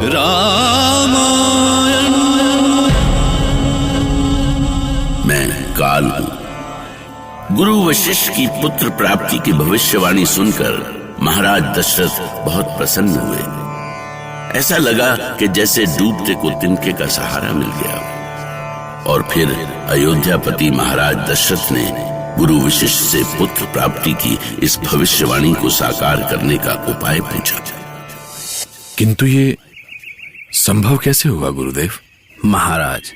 रामायण। मैं काल हूं। गुरु वशिष्ठ की पुत्र प्राप्ति की भविष्यवाणी सुनकर महाराज दशरथ बहुत प्रसन्न हुए। ऐसा लगा कि जैसे डूबते को तिनके का सहारा मिल गया। और फिर अयोध्यापति महाराज दशरथ ने गुरु वशिष्ठ से पुत्र प्राप्ति की इस भविष्यवाणी को साकार करने का उपाय पूछा। किंतु ये संभव कैसे हुआ गुरुदेव? महाराज,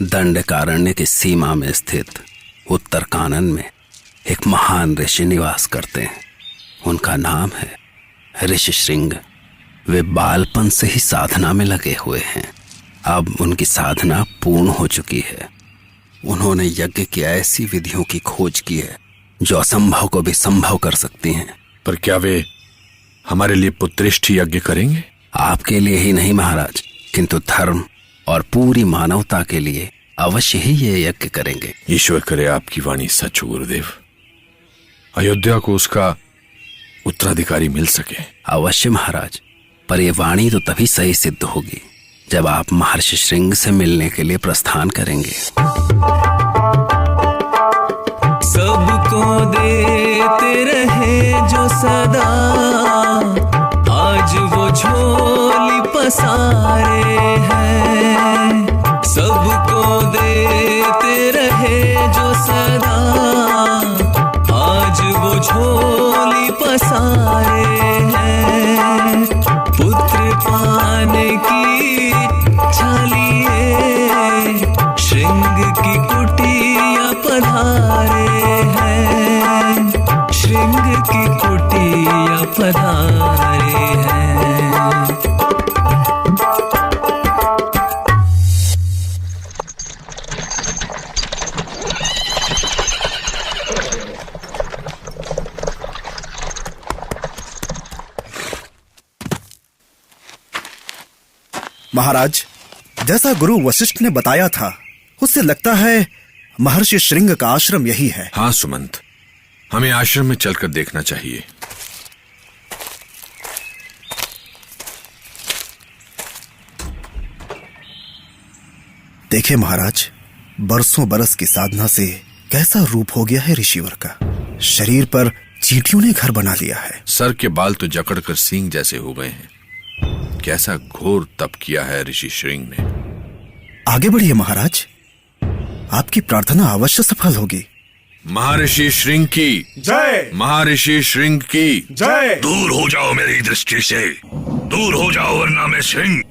दंडकारण्य की सीमा में स्थित उत्तर कानन में एक महान ऋषि निवास करते हैं। उनका नाम है ऋषि श्रृंग। वे बालपन से ही साधना में लगे हुए हैं। अब उनकी साधना पूर्ण हो चुकी है। उन्होंने यज्ञ की ऐसी विधियों की खोज की है जो असंभव को भी संभव कर सकती हैं। पर क्या वे हमारे लिए पुत्रेष्ठ यज्ञ करेंगे? आपके लिए ही नहीं महाराज, किंतु धर्म और पूरी मानवता के लिए अवश्य ही ये यज्ञ करेंगे। ईश्वर करे आपकी वाणी सच हो गुरुदेव। अयोध्या को उसका उत्तराधिकारी मिल सके। अवश्य महाराज, पर यह वाणी तो तभी सही सिद्ध होगी जब आप महर्षि श्रृंग से मिलने के लिए प्रस्थान करेंगे। सबको देते रहे जो सदा, आज वो झोली पसारे हैं। सबको देते रहे जो सदा, आज वो झोली पसारे हैं। पुत्र पाने की छालिए श्रृंग की कुटिया पधारे हैं। श्रृंग की कुटिया पधारे हैं। महाराज, जैसा गुरु वशिष्ठ ने बताया था, उससे लगता है महर्षि श्रृंग का आश्रम यही है। हाँ सुमंत, हमें आश्रम में चलकर देखना चाहिए। देखे महाराज, बरसों बरस की साधना से कैसा रूप हो गया है ऋषिवर का। शरीर पर चींटियों ने घर बना लिया है। सर के बाल तो जकड़कर सींग जैसे हो गए हैं। कैसा घोर तप किया है ऋषि श्रृंग ने। आगे बढ़िए महाराज, आपकी प्रार्थना अवश्य सफल होगी। महर्षि श्रृंग की जय। महर्षि श्रृंग की जय। दूर हो जाओ मेरी दृष्टि से, दूर हो जाओ, वरना मैं श्रृंग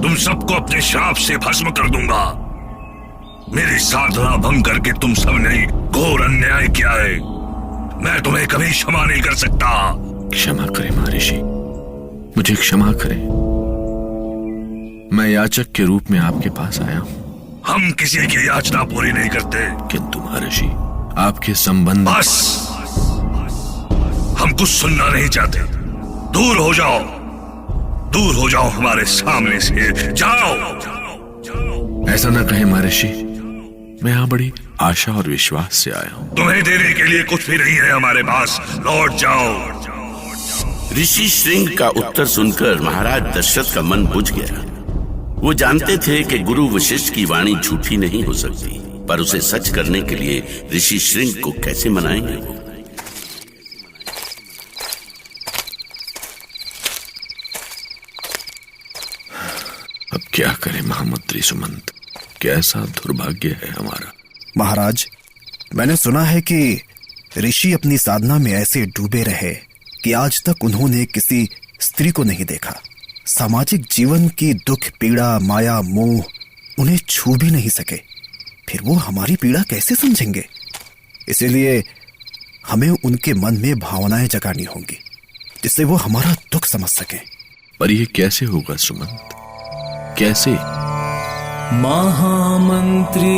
तुम सबको अपने श्राप से भस्म कर दूंगा। मेरी साधना भंग करके तुम सबने घोर अन्याय किया है। मैं तुम्हें कभी क्षमा नहीं कर सकता। क्षमा करें महर्षि, मुझे क्षमा करें। मैं याचक के रूप में आपके पास आया हूं। हम किसी की याचना पूरी नहीं करते। किंतु महर्षि, आपके संबंध। बस, हम कुछ सुनना नहीं चाहते। दूर हो जाओ, दूर हो जाओ हमारे सामने से, जाओ। ऐसा ना कहें महर्षि, मैं यहाँ बड़ी आशा और विश्वास से आया हूँ। तुम्हें देने के लिए कुछ भी नहीं है हमारे पास, लौट जाओ। ऋषि श्रृंग का उत्तर सुनकर महाराज दशरथ का मन बुझ गया। वो जानते थे कि गुरु वशिष्ठ की वाणी झूठी नहीं हो सकती, पर उसे सच करने के लिए ऋषि श्रृंग को कैसे मनाएंगे वो। अब क्या करें महामंत्री सुमंत, कैसा दुर्भाग्य है हमारा। महाराज, मैंने सुना है कि ऋषि अपनी साधना में ऐसे डूबे रहे कि आज तक उन्होंने किसी स्त्री को नहीं देखा। सामाजिक जीवन की दुख, पीड़ा, माया, मोह उन्हें छू भी नहीं सके। फिर वो हमारी पीड़ा कैसे समझेंगे? इसीलिए हमें उनके मन में भावनाएं जगानी होंगी जिससे वो हमारा दुख समझ सकें। पर ये कैसे होगा सुमंत, कैसे? महामंत्री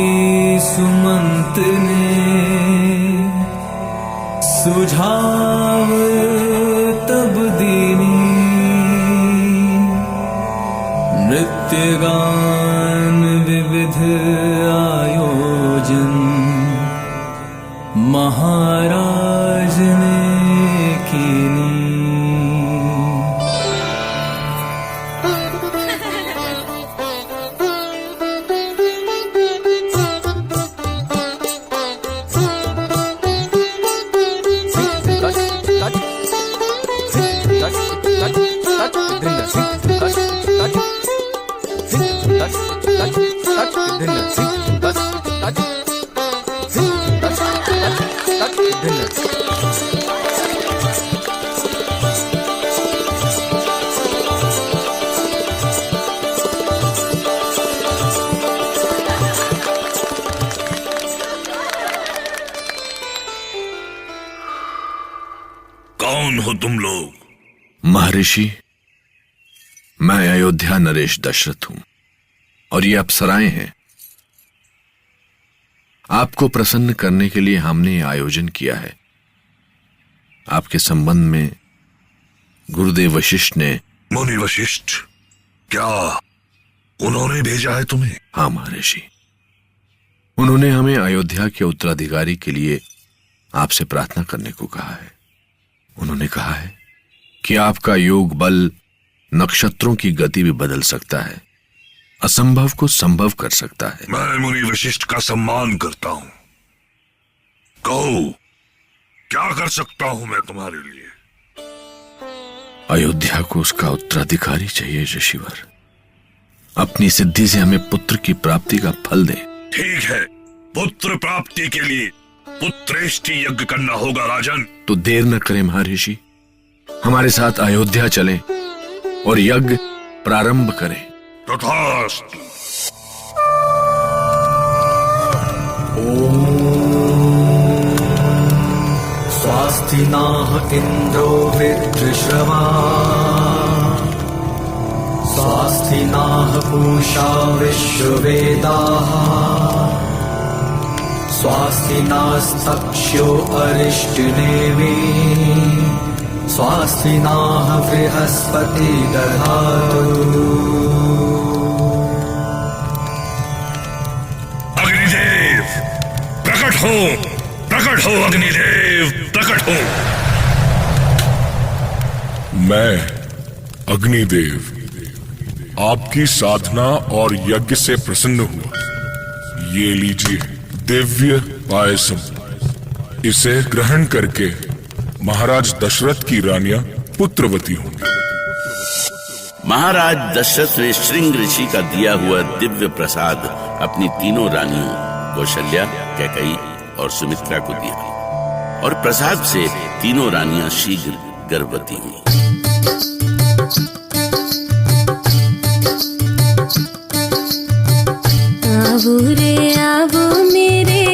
सुमंत ने सुझाव तब दीनी, नृत्य गान विविध आयोजन महाराज ने कीनी। हो तुम लोग? महर्षि, मैं अयोध्या नरेश दशरथ हूं और ये अप्सराएं हैं। आपको प्रसन्न करने के लिए हमने ये आयोजन किया है। आपके संबंध में गुरुदेव वशिष्ठ ने। मुनि वशिष्ठ? क्या उन्होंने भेजा है तुम्हें? हाँ महर्षि, उन्होंने हमें अयोध्या के उत्तराधिकारी के लिए आपसे प्रार्थना करने को कहा है। उन्होंने कहा है कि आपका योग बल नक्षत्रों की गति भी बदल सकता है, असंभव को संभव कर सकता है। मैं मुनि वशिष्ठ का सम्मान करता हूं। कहो, क्या कर सकता हूं मैं तुम्हारे लिए? अयोध्या को उसका उत्तराधिकारी चाहिए ऋषिवर। अपनी सिद्धि से हमें पुत्र की प्राप्ति का फल दे। ठीक है, पुत्र प्राप्ति के लिए पुत्रेष्टि यज्ञ करना होगा राजन। तो देर न करें महर्षि, हमारे साथ अयोध्या चलें और यज्ञ प्रारंभ करें। तथास्तु। स्वास्ति नाह इंद्रो वृत्रश्रवा, स्वास्ति नाह पूषा विश्ववेदाः, स्वास्ति नास्तक्ष्यो अरिष्टनेमि, स्वास्ति नाह बृहस्पति दधातु। अग्निदेव प्रकट हो, प्रकट हो अग्निदेव, प्रकट हो। मैं अग्निदेव आपकी साधना और यज्ञ से प्रसन्न हुआ। ये लीजिए दिव्य पायसम। इसे ग्रहण करके महाराज दशरथ की रानियां पुत्रवती होंगी। महाराज दशरथ ने श्रृंग ऋषि का दिया हुआ दिव्य प्रसाद अपनी तीनों रानियों कौशल्या, कैकेयी और सुमित्रा को दिया और प्रसाद से तीनों रानियां शीघ्र गर्भवती हुई। आवो रे आवो मेरे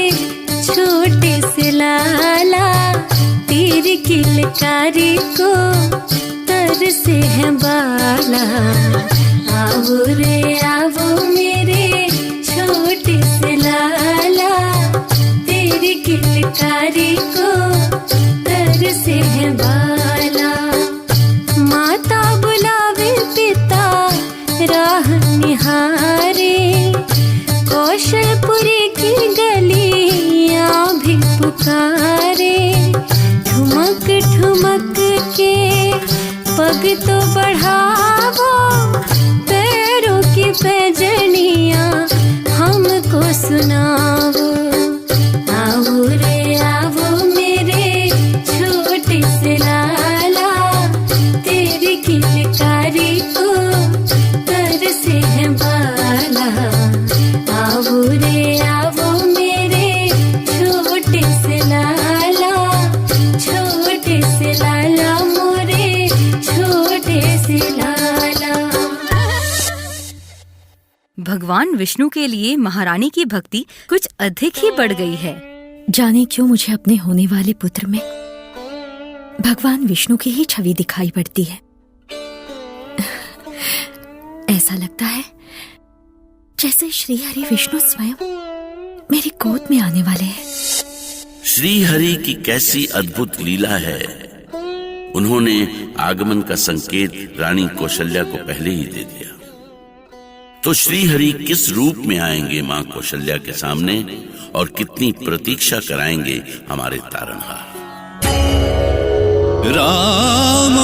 छोटे से लाला, तेरी किलकारी को तरसे है बाला। आवो रे आवो मेरे छोटे से लाला, तेरी किलकारी को तरसे है बाला। माता बुलावे पिता राह निहारे, कौशलपुरी की गलियां भी पुकारे। ठुमक ठुमक के पग तो बढ़ावो, पैरों की पैजनियां हमको सुनावो। आओ रे आओ मेरे छोटे से लाला, तेरी किलकारी को तरसे है बाला। आओ रे आओ मेरे छोटे से लाला, छोटे से लाला मोरे छोटे से लाला। भगवान विष्णु के लिए महारानी की भक्ति कुछ अधिक ही बढ़ गई है। जाने क्यों मुझे अपने होने वाले पुत्र में भगवान विष्णु की ही छवि दिखाई पड़ती है। ऐसा लगता है जैसे श्री हरि विष्णु स्वयं मेरी गोद में आने वाले हैं। श्री हरि की कैसी अद्भुत लीला है। उन्होंने आगमन का संकेत रानी कौशल्या को पहले ही दे दिया। तो श्री हरि किस रूप में आएंगे मां कौशल्या के सामने और कितनी प्रतीक्षा कराएंगे हमारे तारनहार। राम